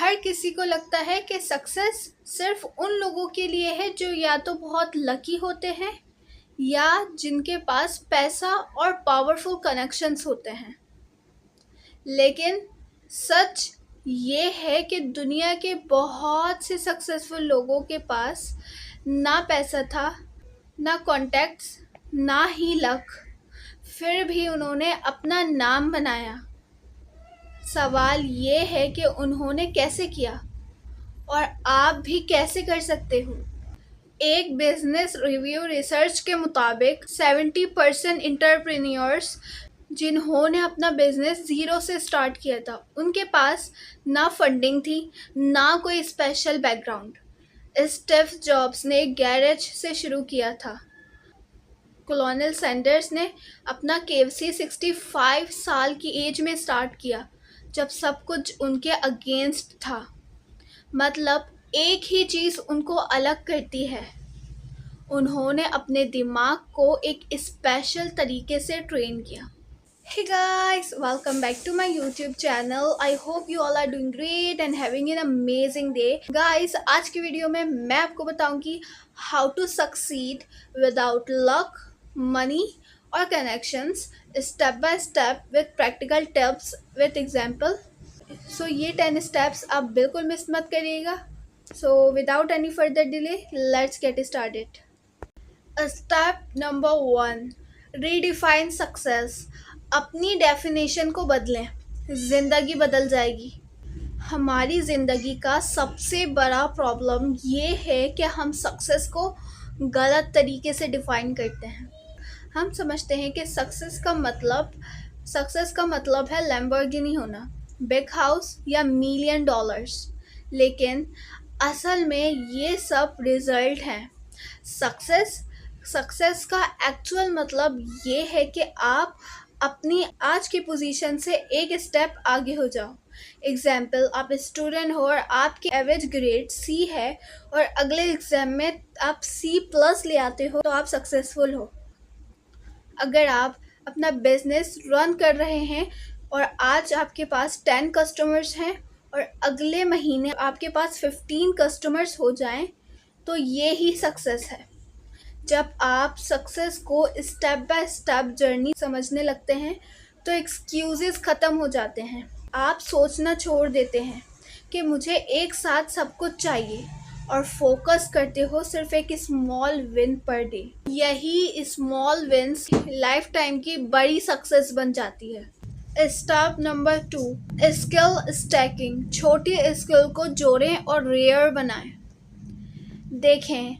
हर किसी को लगता है कि सक्सेस सिर्फ उन लोगों के लिए है जो या तो बहुत लकी होते हैं या जिनके पास पैसा और पावरफुल कनेक्शंस होते हैं। लेकिन सच ये है कि दुनिया के बहुत से सक्सेसफुल लोगों के पास ना पैसा था, ना कॉन्टैक्ट्स, ना ही लक, फिर भी उन्होंने अपना नाम बनाया। सवाल ये है कि उन्होंने कैसे किया और आप भी कैसे कर सकते हो। एक बिजनेस रिव्यू रिसर्च के मुताबिक 70% एंटरप्रेन्योर्स जिन्होंने अपना बिजनेस ज़ीरो से स्टार्ट किया था, उनके पास ना फंडिंग थी, ना कोई स्पेशल बैकग्राउंड। स्टीव जॉब्स ने एक गैरेज से शुरू किया था। कॉलोनल सैंडर्स ने अपना केएफसी 65 साल की एज में स्टार्ट किया, जब सब कुछ उनके अगेंस्ट था। मतलब एक ही चीज़ उनको अलग करती है, उन्होंने अपने दिमाग को एक स्पेशल तरीके से ट्रेन किया। Hey guys, welcome back to my YouTube channel. I hope you all are doing great and having an amazing day. Guys, आज की वीडियो में मैं आपको बताऊंगी how to succeed without luck, money और connections, step by step with practical tips with example. So ये 10 steps आप बिल्कुल मिस मत करिएगा। So without any further delay, let's get started. Step number 1, redefine success. अपनी डेफिनेशन को बदलें, ज़िंदगी बदल जाएगी। हमारी ज़िंदगी का सबसे बड़ा प्रॉब्लम ये है कि हम सक्सेस को गलत तरीके से डिफ़ाइन करते हैं। हम समझते हैं कि सक्सेस का मतलब है लैम्बोर्गिनी होना, बिग हाउस या मिलियन डॉलर्स। लेकिन असल में ये सब रिजल्ट हैं। सक्सेस का एक्चुअल मतलब ये है कि आप अपनी आज की पोजीशन से एक स्टेप आगे हो जाओ। एग्जाम्पल, आप स्टूडेंट हो और आपकी एवरेज ग्रेड सी है और अगले एग्ज़ाम में आप C+ ले आते हो, तो आप सक्सेसफुल हो। अगर आप अपना बिजनेस रन कर रहे हैं और आज आपके पास 10 कस्टमर्स हैं और अगले महीने आपके पास 15 कस्टमर्स हो जाएं, तो ये ही सक्सेस है। जब आप सक्सेस को स्टेप बाय स्टेप जर्नी समझने लगते हैं तो एक्सक्यूज़ेस ख़त्म हो जाते हैं। आप सोचना छोड़ देते हैं कि मुझे एक साथ सब कुछ चाहिए और फोकस करते हो सिर्फ एक स्मॉल विन पर डे। यही स्मॉल विन्स लाइफ टाइम की बड़ी सक्सेस बन जाती है। Step number 2, skill stacking. छोटी स्किल को जोड़ें और रेयर बनाएं। देखें,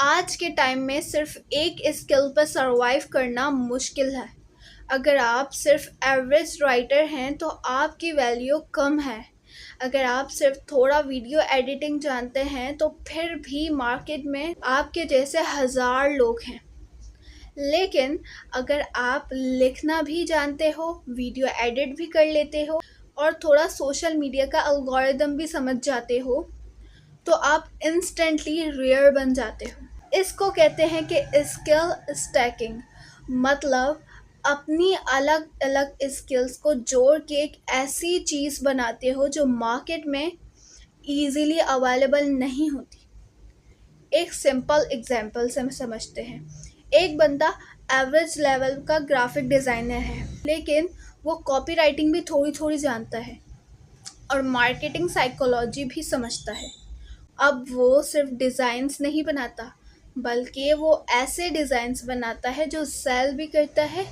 आज के टाइम में सिर्फ एक स्किल पर सरवाइव करना मुश्किल है। अगर आप सिर्फ एवरेज राइटर हैं तो आपकी वैल्यू कम है। अगर आप सिर्फ थोड़ा वीडियो एडिटिंग जानते हैं तो फिर भी मार्केट में आपके जैसे 1000 लोग हैं। लेकिन अगर आप लिखना भी जानते हो, वीडियो एडिट भी कर लेते हो और थोड़ा सोशल मीडिया का एल्गोरिदम भी समझ जाते हो, तो आप इंस्टेंटली रेयर बन जाते हो। इसको कहते हैं कि स्किल स्टैकिंग। मतलब अपनी अलग अलग स्किल्स को जोड़ के एक ऐसी चीज़ बनाते हो जो मार्केट में ईज़िली अवेलेबल नहीं होती। एक सिंपल एग्जांपल से समझते हैं। एक बंदा एवरेज लेवल का ग्राफिक डिज़ाइनर है, लेकिन वो कॉपी राइटिंग भी थोड़ी थोड़ी जानता है और मार्केटिंग साइकोलॉजी भी समझता है। अब वो सिर्फ डिज़ाइंस नहीं बनाता, बल्कि वो ऐसे डिज़ाइंस बनाता है जो सेल भी करता है।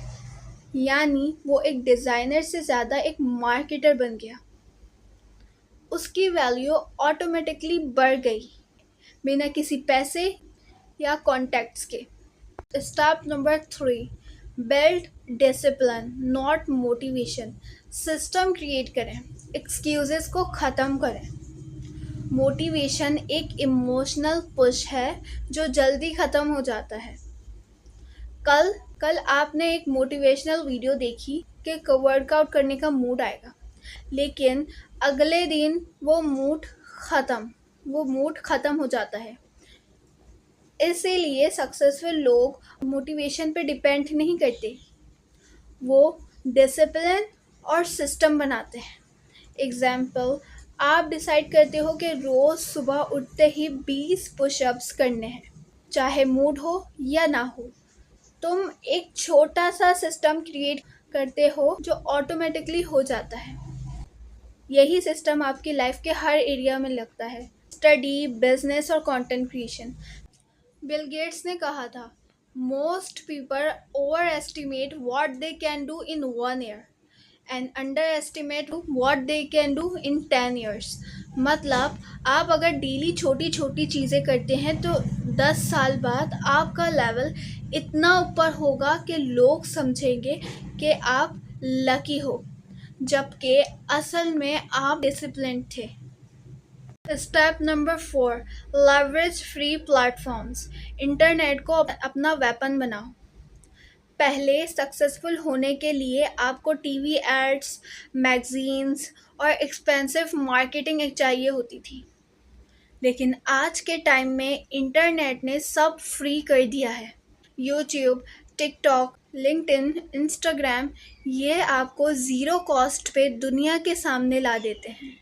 यानी वो एक डिज़ाइनर से ज़्यादा एक मार्केटर बन गया। उसकी वैल्यू ऑटोमेटिकली बढ़ गई, बिना किसी पैसे या कॉन्टैक्ट्स के। Step number 3, build discipline not motivation. System create करें, एक्सक्यूज़ेस को ख़त्म करें। मोटिवेशन एक इमोशनल पुश है जो जल्दी ख़त्म हो जाता है। कल आपने एक मोटिवेशनल वीडियो देखी कि वर्कआउट करने का मूड आएगा, लेकिन अगले दिन वो मूड ख़त्म हो जाता है। इसीलिए सक्सेसफुल लोग मोटिवेशन पे डिपेंड नहीं करते, वो डिसिप्लिन और सिस्टम बनाते हैं। एग्जाम्पल, आप डिसाइड करते हो कि रोज़ सुबह उठते ही 20 पुशअप्स करने हैं, चाहे मूड हो या ना हो। तुम एक छोटा सा सिस्टम क्रिएट करते हो जो ऑटोमेटिकली हो जाता है। यही सिस्टम आपकी लाइफ के हर एरिया में लगता है, स्टडी, बिजनेस और कंटेंट क्रिएशन। बिल गेट्स ने कहा था, most people over estimate what they can do in 1 year and under estimate what they can do in 10 years. मतलब आप अगर डेली छोटी छोटी चीज़ें करते हैं तो 10 साल बाद आपका लेवल इतना ऊपर होगा कि लोग समझेंगे कि आप लकी हो, जबकि असल में आप डिसिप्लिन थे। Step number 4, leverage free platforms. Internet को अपना वेपन बनाओ। पहले सक्सेसफुल होने के लिए आपको टीवी एड्स, मैगजीन्स और एक्सपेंसिव मार्केटिंग चाहिए होती थी, लेकिन आज के टाइम में इंटरनेट ने सब फ्री कर दिया है। यूट्यूब, टिकटॉक, लिंक्डइन, इंस्टाग्राम, ये आपको ज़ीरो कॉस्ट पे दुनिया के सामने ला देते हैं।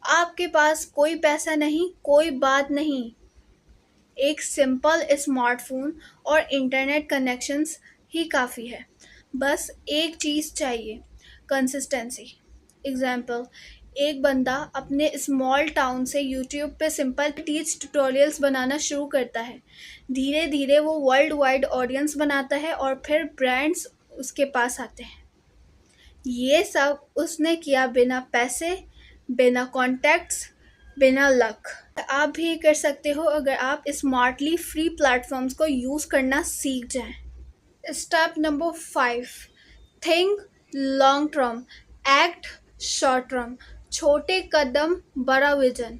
आपके पास कोई पैसा नहीं, कोई बात नहीं, एक सिंपल स्मार्टफोन और इंटरनेट कनेक्शंस ही काफ़ी है। बस एक चीज़ चाहिए, कंसिस्टेंसी। एग्जाम्पल, एक बंदा अपने स्मॉल टाउन से यूट्यूब पे सिंपल टीच ट्यूटोरियल्स बनाना शुरू करता है। धीरे धीरे वो वर्ल्ड वाइड ऑडियंस बनाता है और फिर ब्रांड्स उसके पास आते हैं। ये सब उसने किया बिना पैसे, बिना कॉन्टैक्ट्स, बिना लक। आप भी ये कर सकते हो अगर आप स्मार्टली फ्री प्लेटफॉर्म्स को यूज़ करना सीख जाएं। Step number 5, think long term, act short term. छोटे कदम, बड़ा विजन।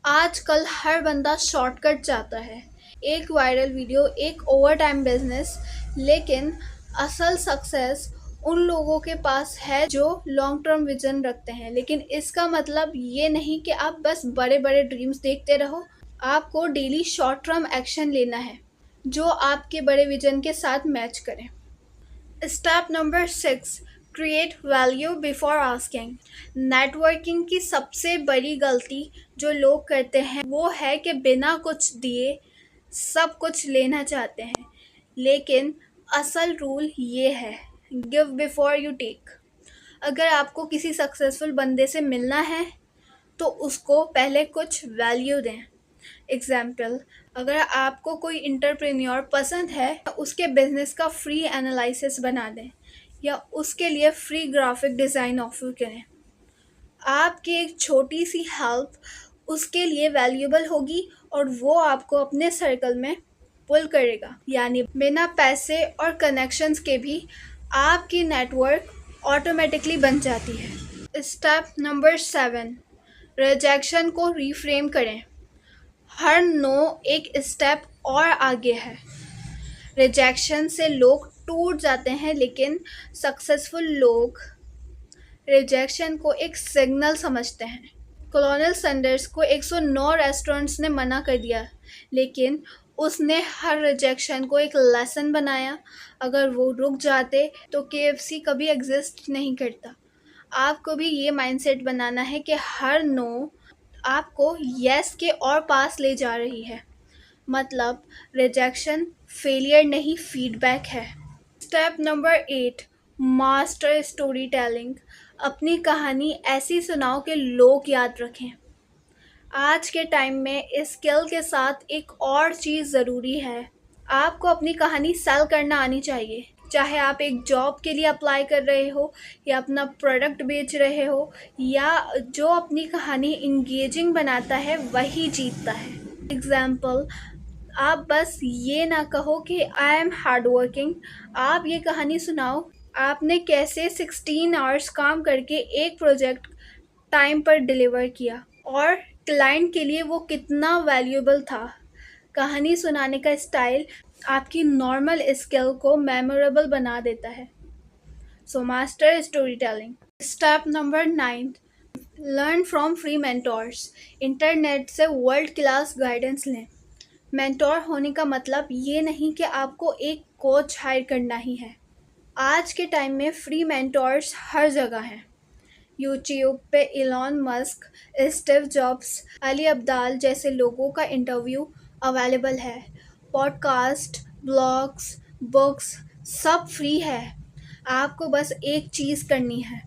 आजकल हर बंदा शॉर्टकट चाहता है, एक वायरल वीडियो, एक ओवर टाइम बिजनेस, लेकिन असल सक्सेस उन लोगों के पास है जो लॉन्ग टर्म विजन रखते हैं। लेकिन इसका मतलब ये नहीं कि आप बस बड़े बड़े ड्रीम्स देखते रहो। आपको डेली शॉर्ट टर्म एक्शन लेना है जो आपके बड़े विजन के साथ मैच करें। Step number 6, create value before asking. Networking की सबसे बड़ी गलती जो लोग करते हैं वो है कि बिना कुछ दिए सब कुछ लेना चाहते हैं, लेकिन असल रूल ये है, गिव बिफोर यू टेक। अगर आपको किसी सक्सेसफुल बंदे से मिलना है तो उसको पहले कुछ वैल्यू दें। एग्जाम्पल, अगर आपको कोई इंटरप्रेन्योर पसंद है तो उसके बिजनेस का फ्री एनालिसिस बना दें या उसके लिए फ्री ग्राफिक डिज़ाइन ऑफर करें। आपकी एक छोटी सी हेल्प उसके लिए वैल्यूएबल होगी और वो आपको अपने सर्कल में पुल करेगा। यानी बिना पैसे और कनेक्शंस के भी आपकी नेटवर्क ऑटोमेटिकली बन जाती है। स्टेप नंबर 7, रिजेक्शन को रिफ्रेम करें। हर नो एक स्टेप और आगे है। रिजेक्शन से लोग टूट जाते हैं, लेकिन सक्सेसफुल लोग रिजेक्शन को एक सिग्नल समझते हैं। कॉलोनल सैंडर्स को 109 रेस्टोरेंट्स ने मना कर दिया, लेकिन उसने हर रिजेक्शन को एक लेसन बनाया। अगर वो रुक जाते तो KFC कभी एग्जिस्ट नहीं करता। आपको भी ये माइंडसेट बनाना है कि हर नो आपको यस के और पास ले जा रही है। मतलब रिजेक्शन फेलियर नहीं, फीडबैक है। Step number 8, master story telling. अपनी कहानी ऐसी सुनाओ कि लोग याद रखें। आज के टाइम में इस स्किल के साथ एक और चीज़ ज़रूरी है, आपको अपनी कहानी सेल करना आनी चाहिए। चाहे आप एक जॉब के लिए अप्लाई कर रहे हो या अपना प्रोडक्ट बेच रहे हो, या जो अपनी कहानी इंगेजिंग बनाता है वही जीतता है। एग्जाम्पल, आप बस ये ना कहो कि आई एम हार्ड वर्किंग, आप ये कहानी सुनाओ आपने कैसे 16 आवर्स काम करके एक प्रोजेक्ट टाइम पर डिलीवर किया और क्लाइंट के लिए वो कितना वैल्यूएबल था। कहानी सुनाने का स्टाइल आपकी नॉर्मल स्किल को मेमोरेबल बना देता है। So master story telling. Step number 9, learn from free mentors. Internet से वर्ल्ड क्लास गाइडेंस लें। मेंटोर होने का मतलब ये नहीं कि आपको एक कोच हायर करना ही है। आज के टाइम में फ्री मेंटोर्स हर जगह हैं। यूट्यूब पे Elon Musk, Steve Jobs, Ali Abdaal जैसे लोगों का इंटरव्यू अवेलेबल है। पॉडकास्ट, ब्लॉग्स, बुक्स सब फ्री है। आपको बस एक चीज़ करनी है,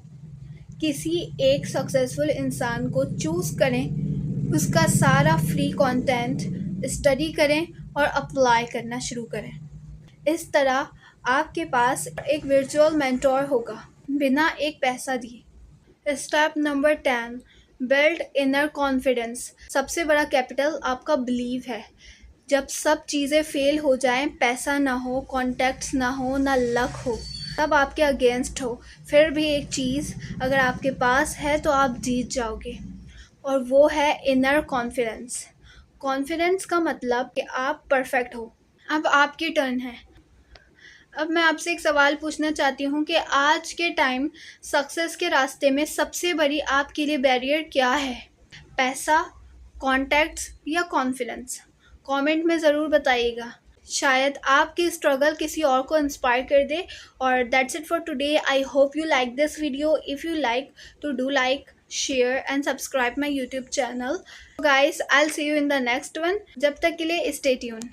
किसी एक सक्सेसफुल इंसान को चूज़ करें, उसका सारा फ्री कंटेंट स्टडी करें और अप्लाई करना शुरू करें। इस तरह आपके पास एक वर्चुअल मेंटोर होगा, बिना एक पैसा दिए। Step number 10, build inner confidence. सबसे बड़ा कैपिटल आपका बिलीव है। जब सब चीज़ें फेल हो जाएं, पैसा ना हो, कॉन्टैक्ट्स ना हो, ना लक हो, तब आपके अगेंस्ट हो, फिर भी एक चीज़ अगर आपके पास है तो आप जीत जाओगे, और वो है इनर कॉन्फिडेंस। कॉन्फिडेंस का मतलब कि आप परफेक्ट हो। अब आपकी टर्न है। अब मैं आपसे एक सवाल पूछना चाहती हूँ कि आज के टाइम सक्सेस के रास्ते में सबसे बड़ी आपके लिए बैरियर क्या है? पैसा, कॉन्टैक्ट्स या कॉन्फिडेंस? कमेंट में ज़रूर बताइएगा। शायद आपकी स्ट्रगल किसी और को इंस्पायर कर दे। और that's it for today. I hope you like this video. If you like तो do like, share and subscribe my YouTube channel. Guys, I will see you in the next one. जब तक के लिए stay tuned.